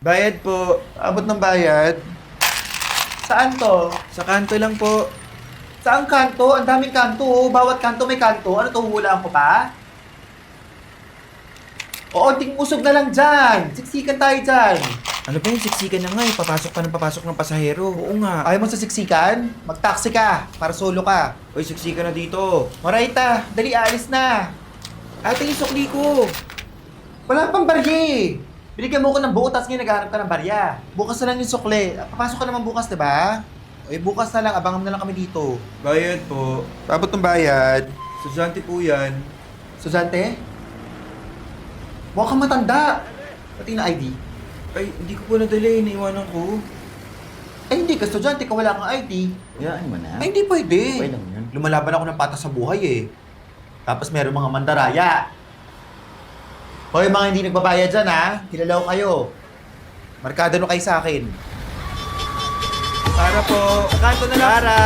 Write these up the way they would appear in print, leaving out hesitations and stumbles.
Bayad po. Abot ng bayad. Saan to? Sa kanto lang po. Saan kanto? Ang daming kanto. Oh. Bawat kanto may kanto. Ano to, hulaan ko pa? Oo, usog na lang dyan. Siksikan tayo dyan. Ano ba yung siksikan na nga eh? Papasok ng pasahero. Oo nga. Ayaw mo sa siksikan? Mag-taxi ka. Para solo ka. Uy, siksikan na dito. Marita, dali, alis na. Ate, yung sukli ko. Wala pang barya. Binigyan mo ko ng buo, tapos ngayon naghahanap ka ng barya. Bukas na lang yung sukle. Papasok ka naman bukas, di ba? Eh, bukas na lang. Abangan mo na lang kami dito. Bayad po. Abot ng bayad. Estudyante po yan. Suzante? Mukhang kang matanda. Pati na ID. Ay, hindi ko po nadali. Naiwanan ko. Ay, hindi ka estudyante ka, wala kang ID. Hayaan mo na. Ay, hindi pwede. Okay lang yun. Lumalaban ako ng patas sa buhay eh. Tapos meron mga mandaraya. Hoy, mga hindi nagbabayad dyan ha. Kilala ko kayo. Markada no kayo sa akin. Para po. Sa kanto na lang. Para.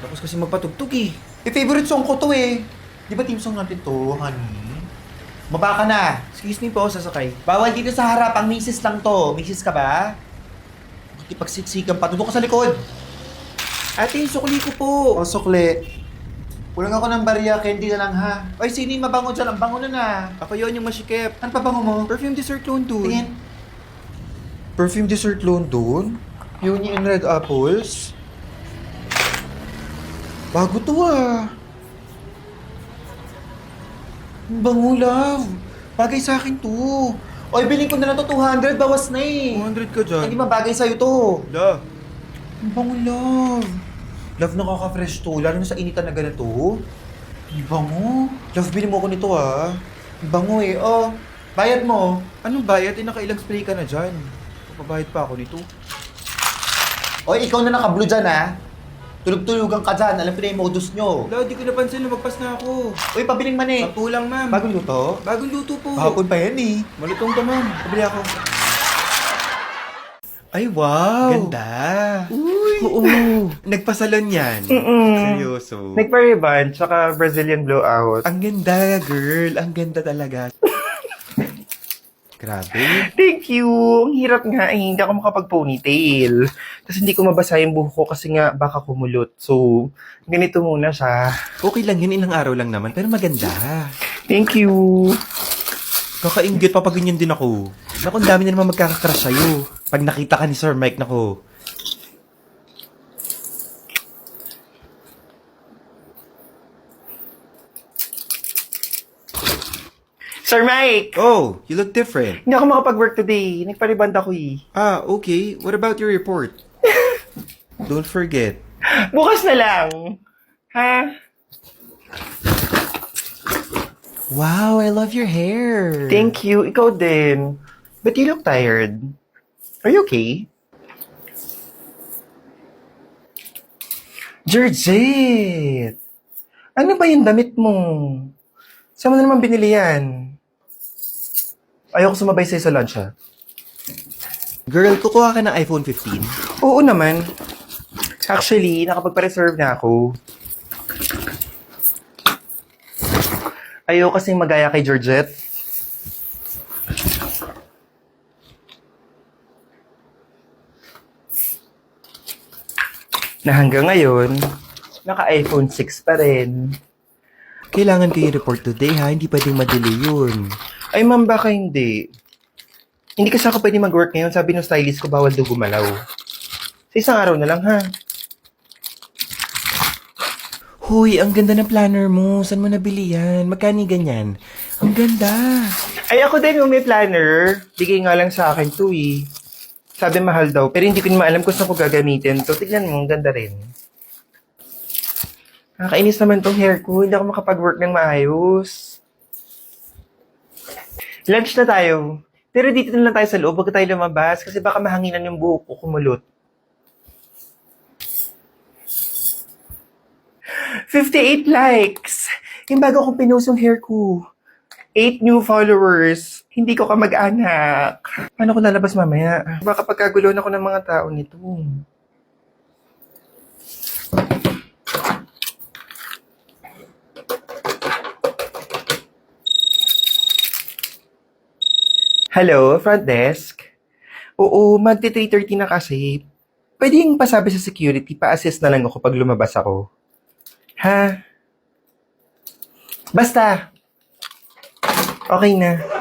Tapos kasi magpatugtog eh. Favorite song ko to eh. Di ba team song natin to, honey? Baba ka na. Excuse me po, sasakay. Bawal dito sa harap. Ang misis lang to. Misis ka ba? Makipagsiksikan pa. Tutok ka sa likod. Ate, yung sukli ko po. O, sukle. Kulang ako ng barya. Candy na lang ha. Oy, sino yung mabango dyan? Ang bango na na. Ako yun yung masikip. Ano pa bango mo? Perfume dessert loan dun. Tingin. Perfume dessert loan dun? Uni and red apples? Bago to ah. Ang bango, love. Bagay sa akin to. Oy, bilhin ko na lang to 200. Bawas na eh. 200 ka dyan. Hindi mabagay sa'yo to. La. Ang bango, love. Love, nakaka-fresh to. Lalo na sa initan na ganito. Ang bango. Love, bilhin mo ko nito ah. Ang bango eh. Oh, bayad mo. Anong bayad? Eh, nakailang spray ka na dyan. Papabayad pa ako nito. Oy, ikaw na naka-blue dyan ah. Tulog-tulugan ka dyan. Alam ko na yung modus nyo. La, di ko napansin. Lumagpas na ako. Uy, pabiling man eh. 10 lang, ma'am. Bagong luto? Bagong luto po. Hapon pa yan eh. Malutong ka, ma'am. Pabili ako. Ay, wow. Ganda. Uy! Oo. Nagpasalon yan. Seryoso. Nagpa-ribbon, tsaka Brazilian blowout. Ang ganda, girl. Ang ganda talaga. Grabe. Thank you! Ang hirap nga eh, hindi ako makapag-ponytail. Tapos hindi ko mabasa yung buhok ko kasi nga baka kumulot. So, ganito muna siya. Okay lang yun. Ilang araw lang naman. Pero maganda. Thank you! Kakaingit, papaganyan din ako. Naku, ang dami na naman magkakakrush sa'yo. Pag nakita ka ni Sir Mike, naku. Sir Mike! Oh, you look different. Hindi ako makapag-work today. Nagpa-ribbon ako eh. Ah, okay. What about your report? Don't forget. Bukas na lang! Ha? Wow, I love your hair. Thank you. Ikaw din. But you look tired. Are you okay? Georgette! Ano ba yung damit mo? Saan mo na naman binili yan? Ayoko sumabay sa'yo sa lunch, ha? Girl, kukuha ka ng iPhone 15. Oo naman. Actually, nakapagpa-reserve na ako. Ayoko kasing magaya kay Georgette. Na hanggang ngayon, naka-iPhone 6 pa rin. Kailangan ko i-report today ha, hindi pwedeng ma-delay yun. Ay, ma'am, baka hindi. Hindi kasi ako pwede mag-work ngayon. Sabi ng stylist ko, bawal daw gumalaw. Sa isang araw na lang, ha? Hoy, ang ganda ng planner mo. Saan mo nabili yan? Magkano ganyan? Ang ganda. Ay, ako din yung may planner. Bigay nga lang sa akin to, eh. Sabi mahal daw, pero hindi ko naman alam kung saan ko gagamitin. So, tignan mo, ang ganda rin. Nakakainis naman tong hair ko. Hindi ako makapag-work ng maayos. Lunch na tayo. Pero dito na lang tayo sa loob. Huwag tayo lumabas kasi baka mahanginan yung buhok ko kumulot. 58 likes! Yung bago akong pinost yung hair ko. 8 new followers. Hindi ko kamag-anak. Paano ko lalabas mamaya? Baka pagkaguloan ako ng mga tao nito. Hello, front desk. Oo, magti-3:30 na kasi. Pwede yung pasabi sa security, pa-assist na lang ako pag lumabas ako. Ha? Basta. Okay na.